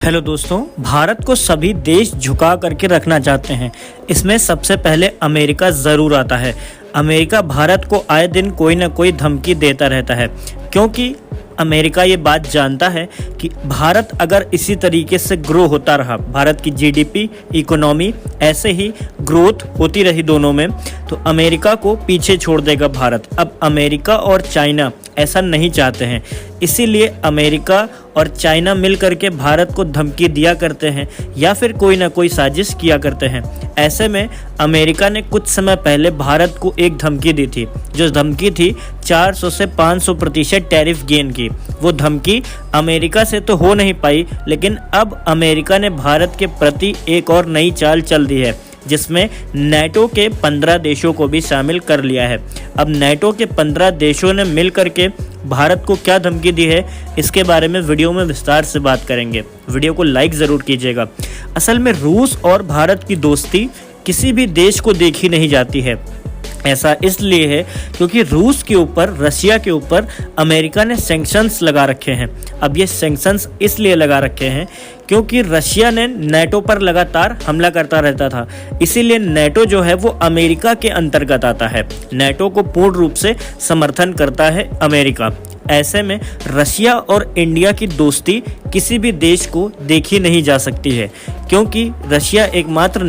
Hello दोस्तों, भारत को सभी देश झुका करके रखना चाहते हैं। इसमें सबसे पहले अमेरिका ज़रूर आता है। अमेरिका भारत को आए दिन कोई ना कोई धमकी देता रहता है, क्योंकि अमेरिका ये बात जानता है कि भारत अगर इसी तरीके से ग्रो होता रहा, भारत की जीडीपी, इकोनॉमी ऐसे ही ग्रोथ होती रही दोनों में, तो अमेरिका को पीछे छोड़ देगा भारत। अब अमेरिका और चाइना ऐसा नहीं चाहते हैं, इसीलिए अमेरिका और चाइना मिल करके भारत को धमकी दिया करते हैं या फिर कोई ना कोई साजिश किया करते हैं। ऐसे में अमेरिका ने कुछ समय पहले भारत को एक धमकी दी थी, जो धमकी थी 400 से 500% टैरिफ गेन की। वो धमकी अमेरिका से तो हो नहीं पाई, लेकिन अब अमेरिका ने भारत के प्रति एक और नई चाल चल दी है, जिसमें नेटो के 15 देशों को भी शामिल कर लिया है। अब नेटो के 15 देशों ने मिल करके भारत को क्या धमकी दी है, इसके बारे में वीडियो में विस्तार से बात करेंगे। वीडियो को लाइक ज़रूर कीजिएगा। असल में रूस और भारत की दोस्ती किसी भी देश को देखी नहीं जाती है। ऐसा इसलिए है क्योंकि रूस के ऊपर, रशिया के ऊपर अमेरिका ने सैंक्शंस लगा रखे हैं। अब ये सैंक्शंस इसलिए लगा रखे हैं क्योंकि रशिया ने नेटो पर लगातार हमला करता रहता था, इसीलिए नेटो जो है वो अमेरिका के अंतर्गत आता है। नेटो को पूर्ण रूप से समर्थन करता है अमेरिका। ऐसे में रशिया और इंडिया की दोस्ती किसी भी देश को देखी नहीं जा सकती है, क्योंकि रशिया एकमात्र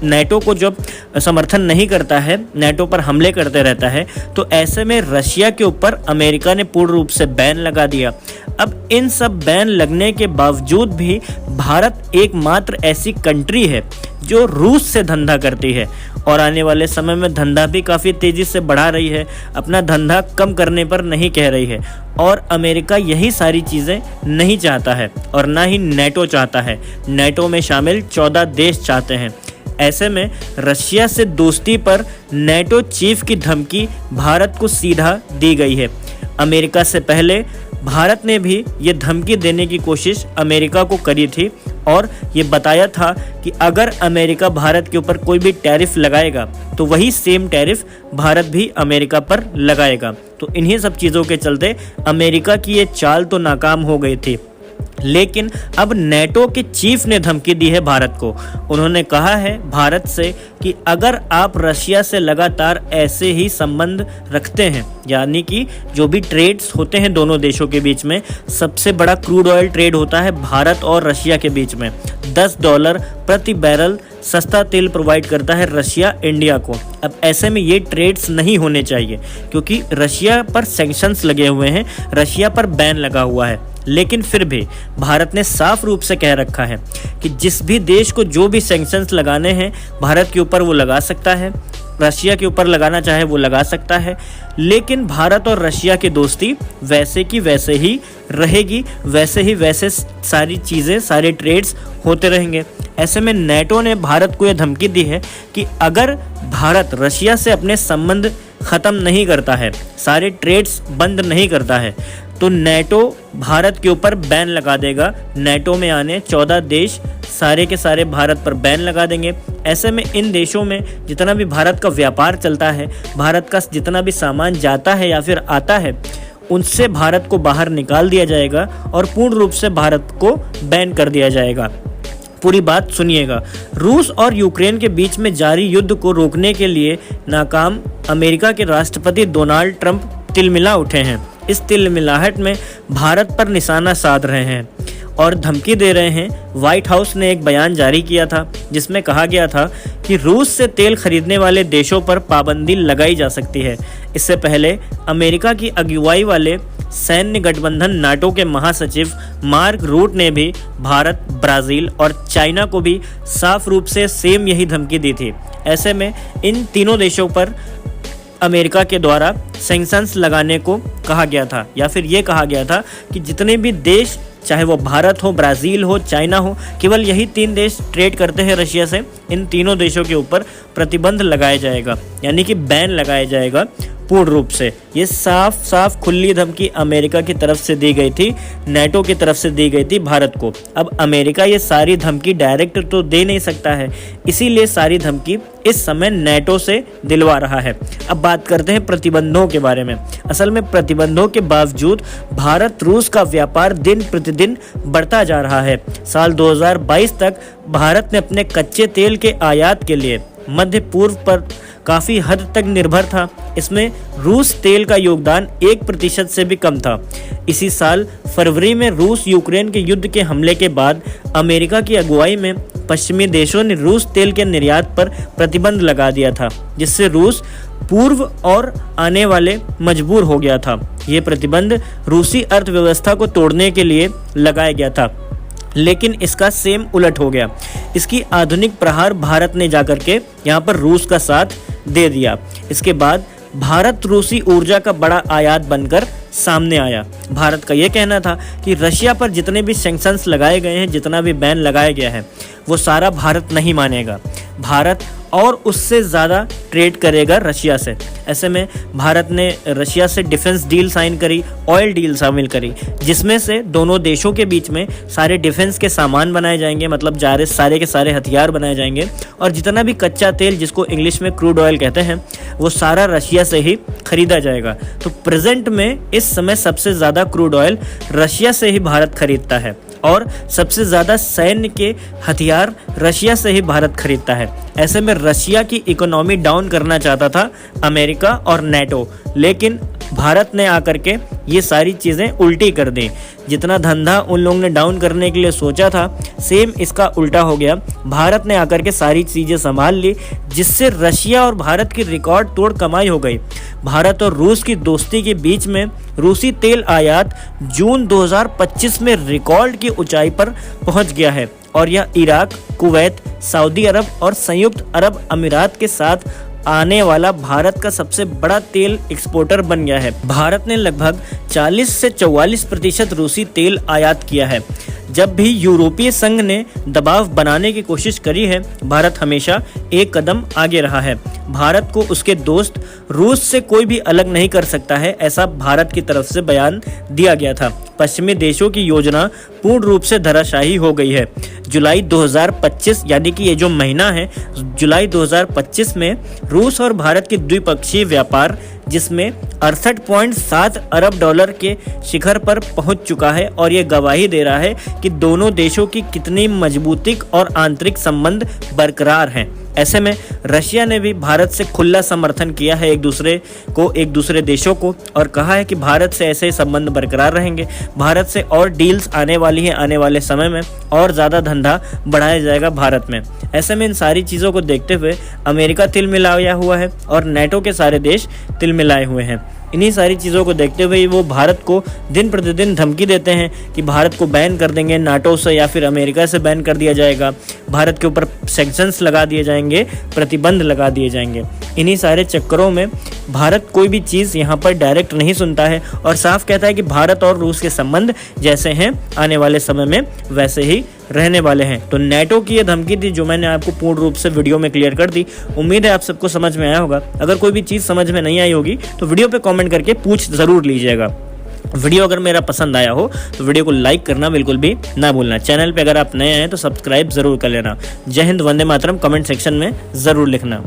नेटो को जब समर्थन नहीं करता है, नेटो पर हमले करते रहता है, तो ऐसे में रशिया के ऊपर अमेरिका ने पूर्ण रूप से बैन लगा दिया। अब इन सब बैन लगने के बावजूद भी भारत एकमात्र ऐसी कंट्री है जो रूस से धंधा करती है और आने वाले समय में धंधा भी काफ़ी तेज़ी से बढ़ा रही है, अपना धंधा कम करने पर नहीं कह रही है। और अमेरिका यही सारी चीज़ें नहीं चाहता है और ना ही नेटो चाहता है। नेटो में शामिल 14 देश चाहते हैं। ऐसे में रशिया से दोस्ती पर नेटो चीफ की धमकी भारत को सीधा दी गई है। अमेरिका से पहले भारत ने भी ये धमकी देने की कोशिश अमेरिका को करी थी और ये बताया था कि अगर अमेरिका भारत के ऊपर कोई भी टैरिफ लगाएगा तो वही सेम टैरिफ भारत भी अमेरिका पर लगाएगा। तो इन्हीं सब चीज़ों के चलते अमेरिका की ये चाल तो नाकाम हो गई थी। लेकिन अब नेटो के चीफ ने धमकी दी है भारत को। उन्होंने कहा है भारत से कि अगर आप रशिया से लगातार ऐसे ही संबंध रखते हैं, यानी कि जो भी ट्रेड्स होते हैं दोनों देशों के बीच में, सबसे बड़ा क्रूड ऑयल ट्रेड होता है भारत और रशिया के बीच में। $10 प्रति बैरल सस्ता तेल प्रोवाइड करता है रशिया इंडिया को। अब ऐसे में ये ट्रेड्स नहीं होने चाहिए, क्योंकि रशिया पर सैंक्शंस लगे हुए हैं, रशिया पर बैन लगा हुआ है। लेकिन फिर भी भारत ने साफ रूप से कह रखा है कि जिस भी देश को जो भी सैंक्शंस लगाने हैं भारत के ऊपर वो लगा सकता है, रशिया के ऊपर लगाना चाहे वो लगा सकता है, लेकिन भारत और रशिया की दोस्ती वैसे की वैसे ही रहेगी, वैसे ही वैसे सारी चीज़ें, सारे ट्रेड्स होते रहेंगे। ऐसे में नेटो ने भारत को यह धमकी दी है कि अगर भारत रशिया से अपने संबंध ख़त्म नहीं करता है, सारे ट्रेड्स बंद नहीं करता है, तो नेटो भारत के ऊपर बैन लगा देगा। नेटो में आने 14 देश सारे के सारे भारत पर बैन लगा देंगे। ऐसे में इन देशों में जितना भी भारत का व्यापार चलता है, भारत का जितना भी सामान जाता है या फिर आता है, उनसे भारत को बाहर निकाल दिया जाएगा और पूर्ण रूप से भारत को बैन कर दिया जाएगा। पूरी बात सुनिएगा। रूस और यूक्रेन के बीच में जारी युद्ध को रोकने के लिए नाकाम अमेरिका के राष्ट्रपति डोनाल्ड ट्रंप तिलमिला उठे हैं। इस तिलमिलाहट में भारत पर निशाना साध रहे हैं और धमकी दे रहे हैं। व्हाइट हाउस ने एक बयान जारी किया था जिसमें कहा गया था कि रूस से तेल खरीदने वाले देशों पर पाबंदी लगाई जा सकती है। इससे पहले अमेरिका की अगुवाई वाले सैन्य गठबंधन नाटो के महासचिव मार्क रूट ने भी भारत, ब्राज़ील और चाइना को भी साफ रूप से सेम यही धमकी दी थी। ऐसे में इन तीनों देशों पर अमेरिका के द्वारा सैंक्शंस लगाने को कहा गया था, या फिर ये कहा गया था कि जितने भी देश, चाहे वो भारत हो, ब्राज़ील हो, चाइना हो, केवल यही 3 देश ट्रेड करते हैं रशिया से, इन तीनों देशों के ऊपर प्रतिबंध लगाया जाएगा, यानी कि बैन लगाया जाएगा। पूर्ण रूप से। ये साफ साफ खुली धमकी अमेरिका की तरफ से दी गई थी, नेटो की तरफ से दी गई थी भारत को। अब अमेरिका ये सारी धमकी डायरेक्ट तो दे नहीं सकता है, इसीलिए सारी धमकी इस समय नेटो से दिलवा रहा है। अब बात करते हैं प्रतिबंधों के बारे में। असल में प्रतिबंधों के बावजूद भारत रूस का व्यापार दिन प्रतिदिन बढ़ता जा रहा है। साल 2022 तक भारत ने अपने कच्चे तेल के आयात के लिए मध्य पूर्व पर काफ़ी हद तक निर्भर था। इसमें रूस तेल का योगदान 1% से भी कम था। इसी साल फरवरी में रूस यूक्रेन के युद्ध के हमले के बाद अमेरिका की अगुवाई में पश्चिमी देशों ने रूस तेल के निर्यात पर प्रतिबंध लगा दिया था, जिससे रूस पूर्व और आने वाले मजबूर हो गया था। ये प्रतिबंध रूसी अर्थव्यवस्था को तोड़ने के लिए लगाया गया था, लेकिन इसका सेम उलट हो गया। इसकी आधुनिक प्रहार भारत ने जाकर के यहाँ पर रूस का साथ दे दिया। इसके बाद भारत रूसी ऊर्जा का बड़ा आयात बनकर सामने आया। भारत का यह कहना था कि रशिया पर जितने भी सैंक्शंस लगाए गए हैं, जितना भी बैन लगाया गया है, वो सारा भारत नहीं मानेगा। भारत और उससे ज़्यादा ट्रेड करेगा रशिया से। ऐसे में भारत ने रशिया से डिफेंस डील साइन करी, ऑयल डील शामिल करी, जिसमें से दोनों देशों के बीच में सारे डिफेंस के सामान बनाए जाएंगे, मतलब सारे के सारे हथियार बनाए जाएंगे, और जितना भी कच्चा तेल, जिसको इंग्लिश में क्रूड ऑयल कहते हैं, वो सारा रशिया से ही खरीदा जाएगा। तो प्रेजेंट में इस समय सबसे ज़्यादा क्रूड ऑयल रशिया से ही भारत खरीदता है, और सबसे ज़्यादा सैन्य के हथियार रशिया से ही भारत खरीदता है। ऐसे में रशिया की इकोनॉमी डाउन करना चाहता था अमेरिका और नेटो, लेकिन भारत ने आकर के ये सारी चीज़ें उल्टी कर दी। जितना धंधा उन लोगों ने डाउन करने के लिए सोचा था, सेम इसका उल्टा हो गया। भारत ने आकर के सारी चीज़ें संभाल ली, जिससे रशिया और भारत की रिकॉर्ड तोड़ कमाई हो गई। भारत और रूस की दोस्ती के बीच में रूसी तेल आयात जून 2025 में रिकॉर्ड की ऊंचाई पर पहुंच गया है, और यह इराक, कुवैत, सऊदी अरब और संयुक्त अरब अमीरात के साथ आने वाला भारत का सबसे बड़ा तेल एक्सपोर्टर बन गया है। भारत ने लगभग 40 से 44% रूसी तेल आयात किया है। जब भी यूरोपीय संघ ने दबाव बनाने की कोशिश करी है, भारत हमेशा एक कदम आगे रहा है। भारत को उसके दोस्त रूस से कोई भी अलग नहीं कर सकता है, ऐसा भारत की तरफ से बयान दिया गया था। पश्चिमी देशों की योजना पूर्ण रूप से धराशायी हो गई है। जुलाई 2025 यानी कि ये जो महीना है, जुलाई 2025 में रूस और भारत के द्विपक्षीय व्यापार, जिसमें 68.7 अरब डॉलर के शिखर पर पहुंच चुका है, और ये गवाही दे रहा है कि दोनों देशों की कितनी मजबूती और आंतरिक संबंध बरकरार हैं। ऐसे में रशिया ने भी भारत से खुला समर्थन किया है एक दूसरे देशों को, और कहा है कि भारत से ऐसे ही संबंध बरकरार रहेंगे। भारत से और डील्स आने वाली हैं, आने वाले समय में और ज़्यादा धंधा बढ़ाया जाएगा भारत में। ऐसे में इन सारी चीज़ों को देखते हुए अमेरिका तिल मिलाया हुआ है और नेटो के सारे देश तिल मिलाए हुए हैं। इन्हीं सारी चीज़ों को देखते हुए वो भारत को दिन प्रतिदिन धमकी देते हैं कि भारत को बैन कर देंगे, नाटो से या फिर अमेरिका से बैन कर दिया जाएगा, भारत के ऊपर सैंक्शंस लगा दिए जाएंगे, प्रतिबंध लगा दिए जाएंगे। इन्हीं सारे चक्करों में भारत कोई भी चीज़ यहाँ पर डायरेक्ट नहीं सुनता है और साफ कहता है कि भारत और रूस के संबंध जैसे हैं आने वाले समय में वैसे ही रहने वाले हैं। तो नेटो की ये धमकी थी जो मैंने आपको पूर्ण रूप से वीडियो में क्लियर कर दी। उम्मीद है आप सबको समझ में आया होगा। अगर कोई भी चीज़ समझ में नहीं आई होगी तो वीडियो पे कमेंट करके पूछ ज़रूर लीजिएगा। वीडियो अगर मेरा पसंद आया हो तो वीडियो को लाइक करना बिल्कुल भी ना भूलना। चैनल पे अगर आप नए हैं तो सब्सक्राइब ज़रूर कर लेना। जय हिंद, वंदे मातरम कमेंट सेक्शन में ज़रूर लिखना।